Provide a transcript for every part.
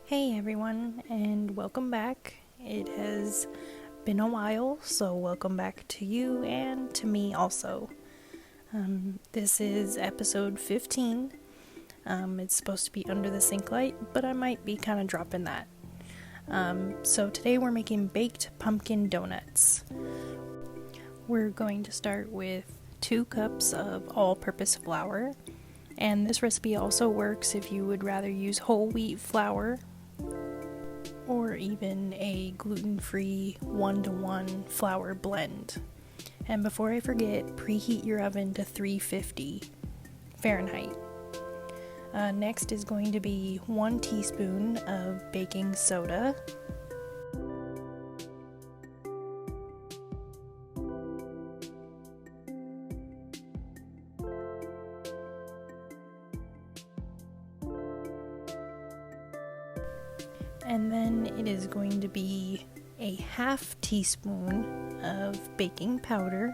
Hey everyone, and welcome back. It has been a while, so welcome back to you and to me also. This is episode 15. It's supposed to be under the sink light, but I might be kind of dropping that. So today we're making baked pumpkin donuts. We're going to start with 2 cups of all-purpose flour, and this recipe also works if you would rather use whole wheat flour or even a gluten-free 1-to-1 flour blend. And before I forget, preheat your oven to 350 Fahrenheit. Next is going to be 1 teaspoon of baking soda, and then it is going to be a 1/2 teaspoon of baking powder,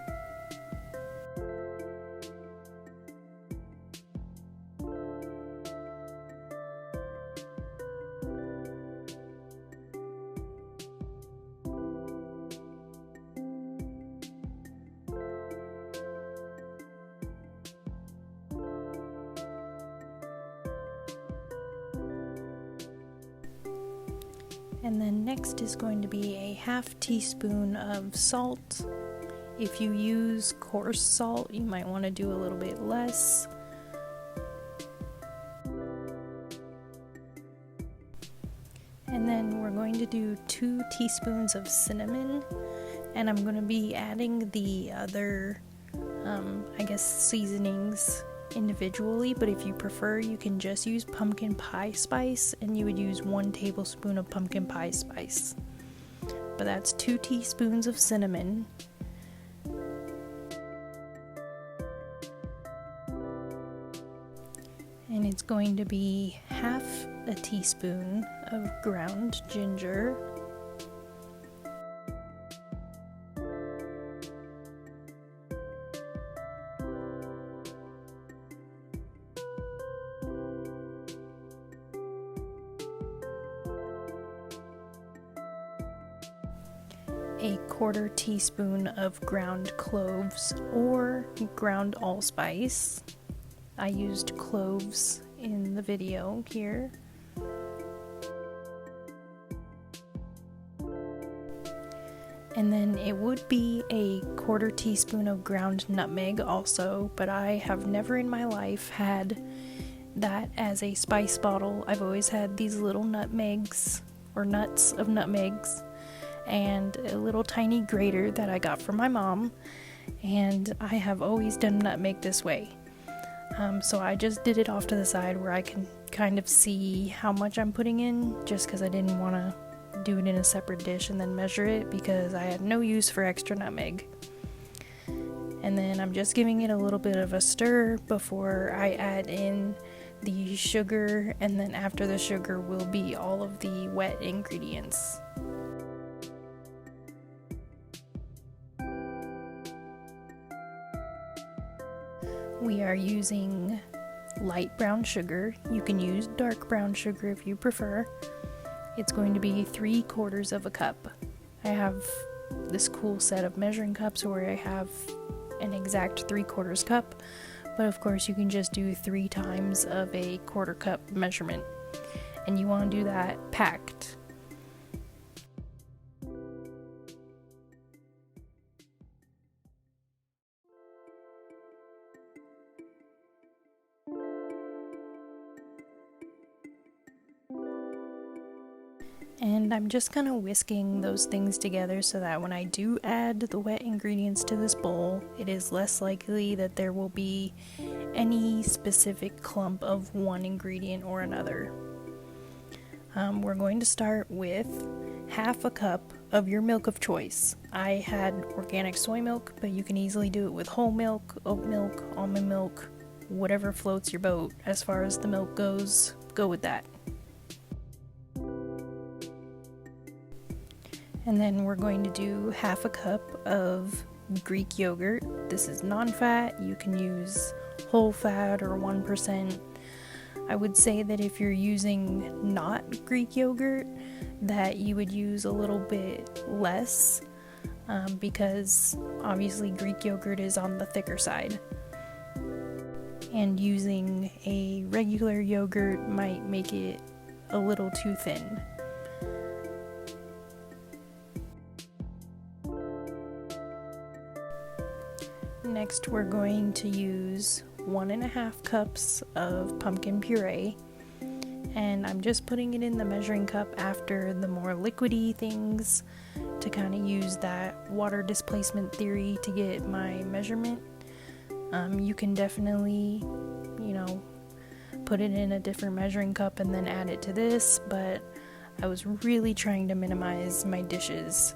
and then next is going to be a 1/2 teaspoon of salt. If you use coarse salt, you might want to do a little bit less. And then we're going to do 2 teaspoons of cinnamon, and I'm going to be adding the other, seasonings individually, but if you prefer, you can just use pumpkin pie spice, and you would use 1 tablespoon of pumpkin pie spice. But that's 2 teaspoons of cinnamon, and it's going to be 1/2 a teaspoon of ground ginger, a 1/4 teaspoon of ground cloves or ground allspice. I used cloves in the video here. And then it would be a 1/4 teaspoon of ground nutmeg also, but I have never in my life had that as a spice bottle. I've always had these little nutmegs or nuts of nutmegs and a little tiny grater that I got from my mom, and I have always done nutmeg this way. So I just did it off to the side where I can kind of see how much I'm putting in, just because I didn't want to do it in a separate dish and then measure it, because I had no use for extra nutmeg. And then I'm just giving it a little bit of a stir before I add in the sugar, and then after the sugar will be all of the wet ingredients. We are using light brown sugar. You can use dark brown sugar if you prefer. It's going to be 3/4 of a cup. I have this cool set of measuring cups where I have an exact 3/4 cup, but of course you can just do 3 times of a 1/4 cup measurement, and you want to do that packed. And I'm just kind of whisking those things together so that when I do add the wet ingredients to this bowl, it is less likely that there will be any specific clump of one ingredient or another. We're going to start with 1/2 a cup of your milk of choice. I had organic soy milk, but you can easily do it with whole milk, oat milk, almond milk, whatever floats your boat. As far as the milk goes, go with that. And then we're going to do 1/2 a cup of Greek yogurt. This is non-fat. You can use whole fat or 1%. I would say that if you're using not Greek yogurt, that you would use a little bit less, because obviously Greek yogurt is on the thicker side. And using a regular yogurt might make it a little too thin. Next, we're going to use 1.5 cups of pumpkin puree, and I'm just putting it in the measuring cup after the more liquidy things to kind of use that water displacement theory to get my measurement. You can definitely, put it in a different measuring cup and then add it to this, but I was really trying to minimize my dishes.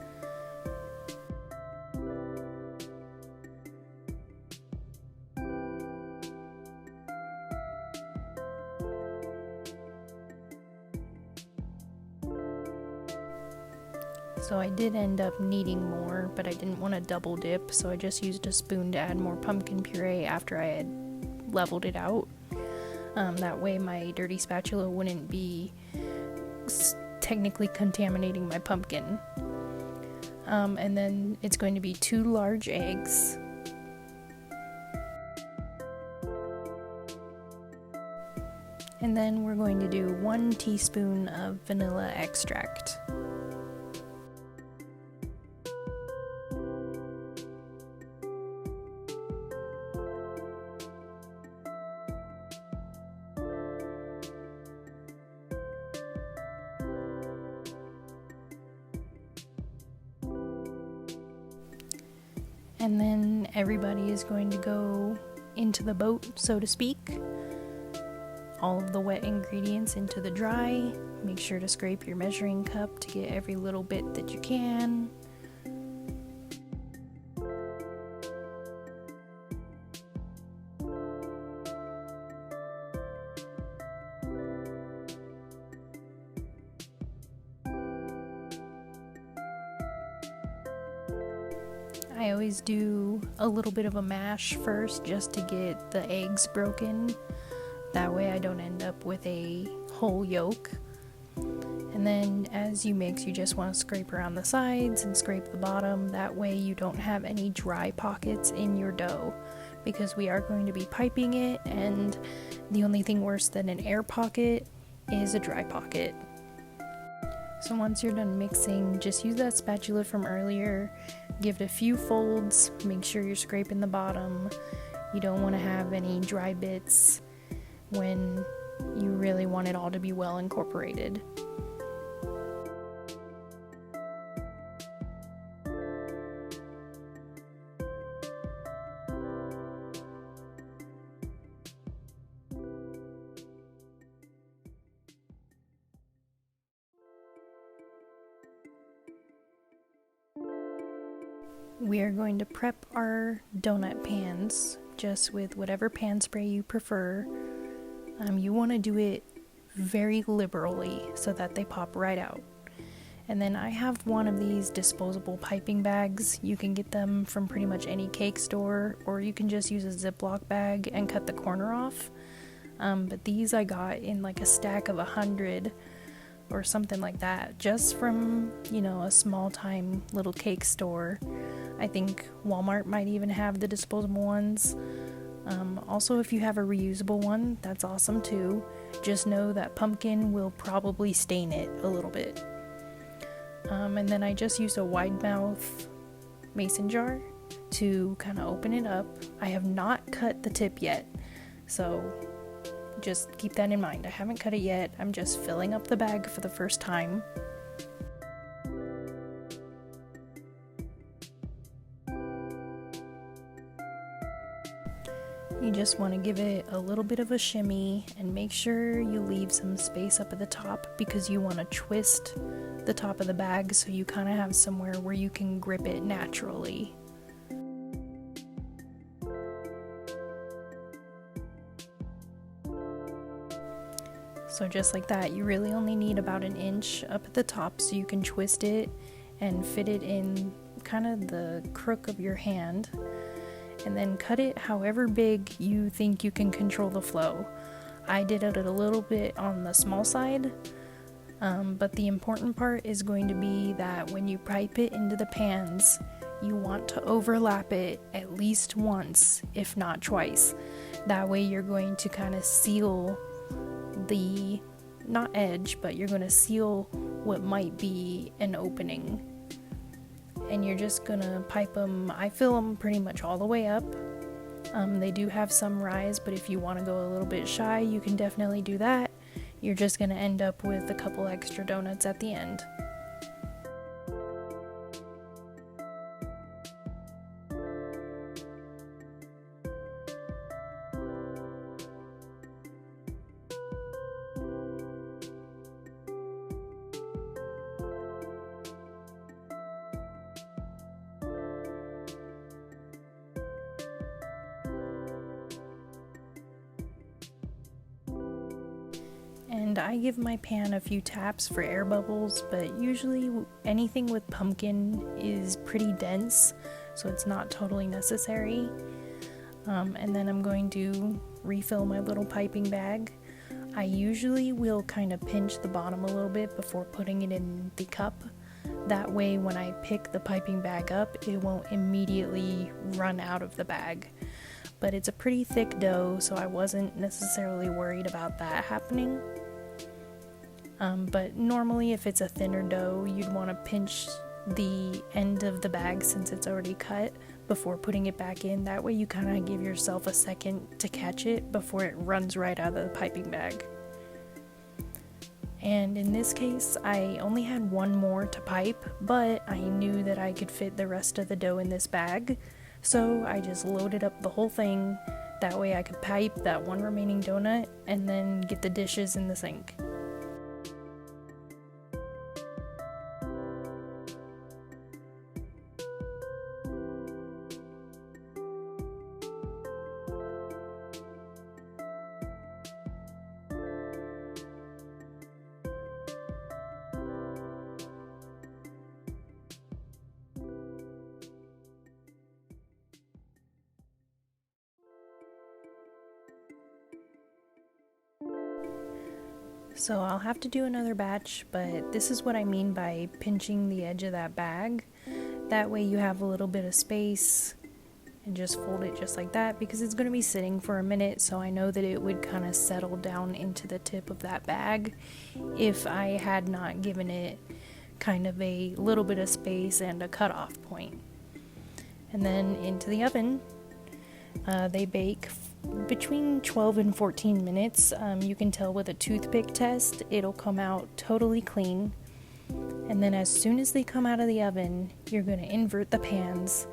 So I did end up needing more, but I didn't want to double dip, so I just used a spoon to add more pumpkin puree after I had leveled it out. That way my dirty spatula wouldn't be technically contaminating my pumpkin. And then it's going to be 2 large eggs. And then we're going to do 1 teaspoon of vanilla extract. And then everybody is going to go into the boat, so to speak. All of the wet ingredients into the dry. Make sure to scrape your measuring cup to get every little bit that you can. I always do a little bit of a mash first just to get the eggs broken. That way I don't end up with a whole yolk. And then as you mix, you just want to scrape around the sides and scrape the bottom. That way you don't have any dry pockets in your dough, because we are going to be piping it, and the only thing worse than an air pocket is a dry pocket. So once you're done mixing, just use that spatula from earlier, give it a few folds, make sure you're scraping the bottom. You don't want to have any dry bits when you really want it all to be well incorporated. We are going to prep our donut pans just with whatever pan spray you prefer. You want to do it very liberally so that they pop right out. And then I have one of these disposable piping bags. You can get them from pretty much any cake store, or you can just use a Ziploc bag and cut the corner off. But these I got in like a stack of 100 or something like that, just from, a small time little cake store. I think Walmart might even have the disposable ones. Also, if you have a reusable one, that's awesome too. Just know that pumpkin will probably stain it a little bit. And then I just used a wide mouth mason jar to kind of open it up. I have not cut the tip yet, so just keep that in mind. I haven't cut it yet. I'm just filling up the bag for the first time. You just want to give it a little bit of a shimmy and make sure you leave some space up at the top, because you want to twist the top of the bag so you kind of have somewhere where you can grip it naturally. So just like that, you really only need about 1 inch up at the top so you can twist it and fit it in kind of the crook of your hand. And then cut it however big you think you can control the flow. I did it a little bit on the small side, but the important part is going to be that when you pipe it into the pans, you want to overlap it at least once, if not twice. That way you're going to kind of seal the, not edge, but you're going to seal what might be an opening. And you're just going to pipe them, I fill them pretty much all the way up. They do have some rise, but if you want to go a little bit shy, you can definitely do that. You're just going to end up with a couple extra donuts at the end. And I give my pan a few taps for air bubbles, but usually anything with pumpkin is pretty dense, so it's not totally necessary. And then I'm going to refill my little piping bag. I usually will kind of pinch the bottom a little bit before putting it in the cup. That way when I pick the piping bag up, it won't immediately run out of the bag. But it's a pretty thick dough, so I wasn't necessarily worried about that happening. But normally if it's a thinner dough, you'd want to pinch the end of the bag since it's already cut before putting it back in. That way you kind of give yourself a second to catch it before it runs right out of the piping bag. And in this case, I only had one more to pipe, but I knew that I could fit the rest of the dough in this bag, so I just loaded up the whole thing. That way I could pipe that one remaining donut and then get the dishes in the sink. So I'll have to do another batch, but this is what I mean by pinching the edge of that bag. That way you have a little bit of space and just fold it just like that, because it's going to be sitting for a minute, so I know that it would kind of settle down into the tip of that bag if I had not given it kind of a little bit of space and a cutoff point. And then into the oven. They bake between 12 and 14 minutes. You can tell with a toothpick test, it'll come out totally clean. And then as soon as they come out of the oven, you're going to invert the pans.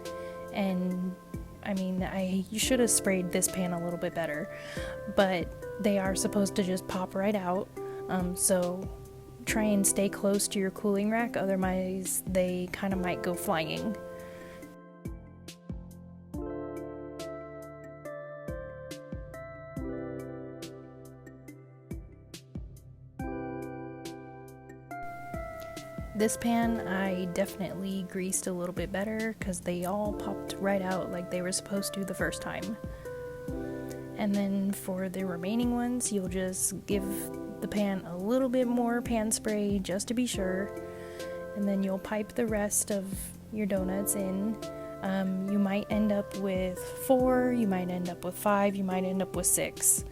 And I mean, you should have sprayed this pan a little bit better, but they are supposed to just pop right out. So try and stay close to your cooling rack, otherwise they kind of might go flying. This pan I definitely greased a little bit better because they all popped right out like they were supposed to the first time. And then for the remaining ones, you'll just give the pan a little bit more pan spray just to be sure. And then you'll pipe the rest of your donuts in. You might end up with 4, you might end up with 5, you might end up with 6.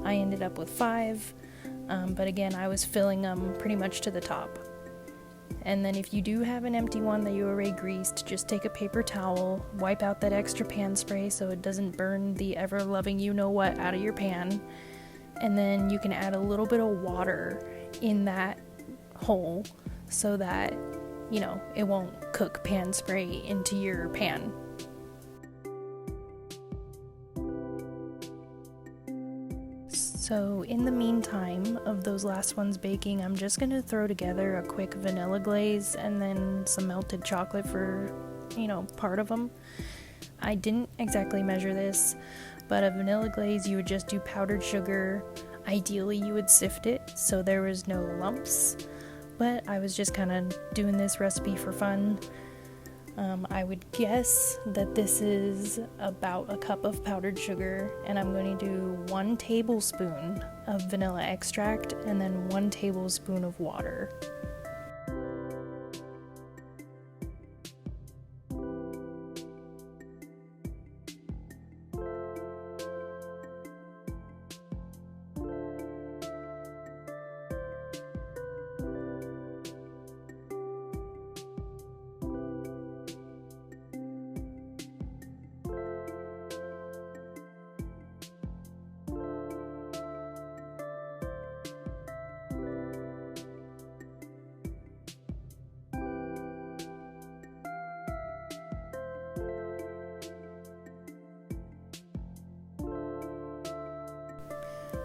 I ended up with 5, but again, I was filling them pretty much to the top. And then if you do have an empty one that you already greased, just take a paper towel, wipe out that extra pan spray so it doesn't burn the ever-loving you-know-what out of your pan. And then you can add a little bit of water in that hole so that, it won't cook pan spray into your pan. So in the meantime of those last ones baking, I'm just going to throw together a quick vanilla glaze and then some melted chocolate for, part of them. I didn't exactly measure this, but a vanilla glaze you would just do powdered sugar. Ideally you would sift it so there was no lumps, but I was just kind of doing this recipe for fun. I would guess that this is about a cup of powdered sugar, and I'm going to do 1 tablespoon of vanilla extract and then 1 tablespoon of water.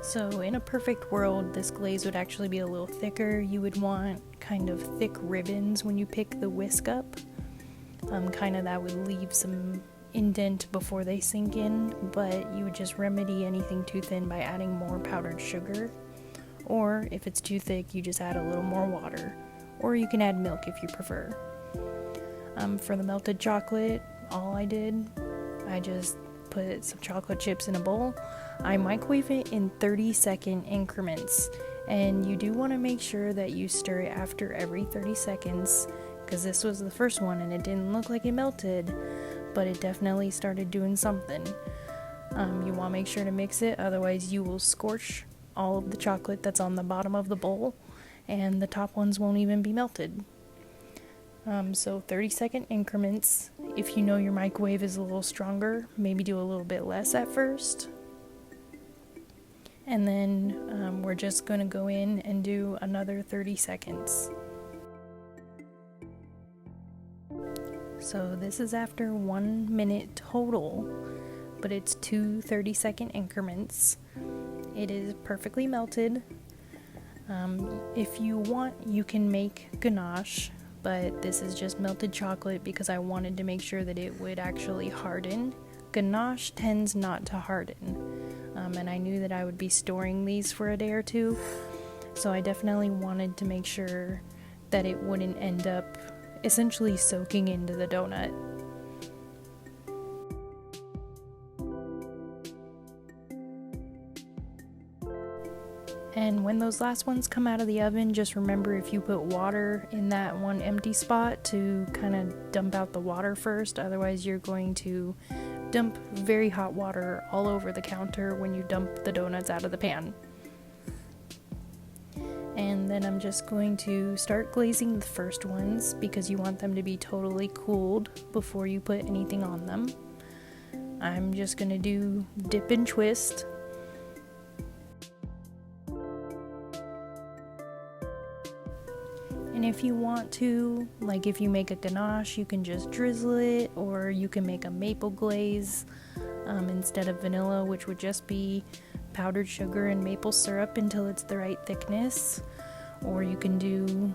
So in a perfect world, this glaze would actually be a little thicker. You would want kind of thick ribbons when you pick the whisk up. Kind of that would leave some indent before they sink in, but you would just remedy anything too thin by adding more powdered sugar. Or if it's too thick, you just add a little more water. Or you can add milk if you prefer. For the melted chocolate, all I did, I just put some chocolate chips in a bowl. I microwave it in 30-second increments, and you do want to make sure that you stir it after every 30 seconds, because this was the first one and it didn't look like it melted, but it definitely started doing something. You want to make sure to mix it, otherwise you will scorch all of the chocolate that's on the bottom of the bowl, and the top ones won't even be melted. So 30-second increments. If you know your microwave is a little stronger, maybe do a little bit less at first. And then we're just going to go in and do another 30 seconds. So this is after 1 minute total, but it's 2 30-second increments. It is perfectly melted. If you want, you can make ganache, but this is just melted chocolate because I wanted to make sure that it would actually harden. Ganache tends not to harden, and I knew that I would be storing these for a day or two, so I definitely wanted to make sure that it wouldn't end up essentially soaking into the donut. And when those last ones come out of the oven, just remember if you put water in that one empty spot to kind of dump out the water first, otherwise you're going to dump very hot water all over the counter when you dump the donuts out of the pan. And then I'm just going to start glazing the first ones because you want them to be totally cooled before you put anything on them. I'm just going to do dip and twist. And if you want to, like if you make a ganache, you can just drizzle it, or you can make a maple glaze instead of vanilla, which would just be powdered sugar and maple syrup until it's the right thickness. Or you can do,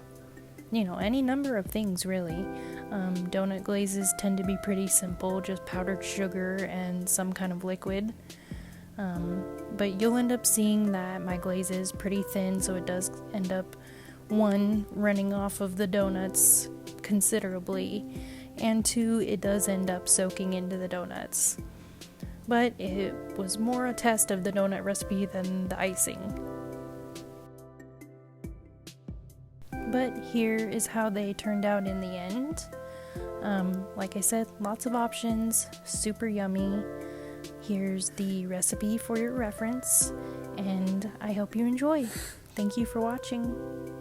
any number of things really. Donut glazes tend to be pretty simple, just powdered sugar and some kind of liquid. But you'll end up seeing that my glaze is pretty thin, so it does end up running off of the donuts considerably, and 2, it does end up soaking into the donuts. But it was more a test of the donut recipe than the icing. But here is how they turned out in the end. Like I said, lots of options, super yummy. Here's the recipe for your reference, and I hope you enjoy. Thank you for watching.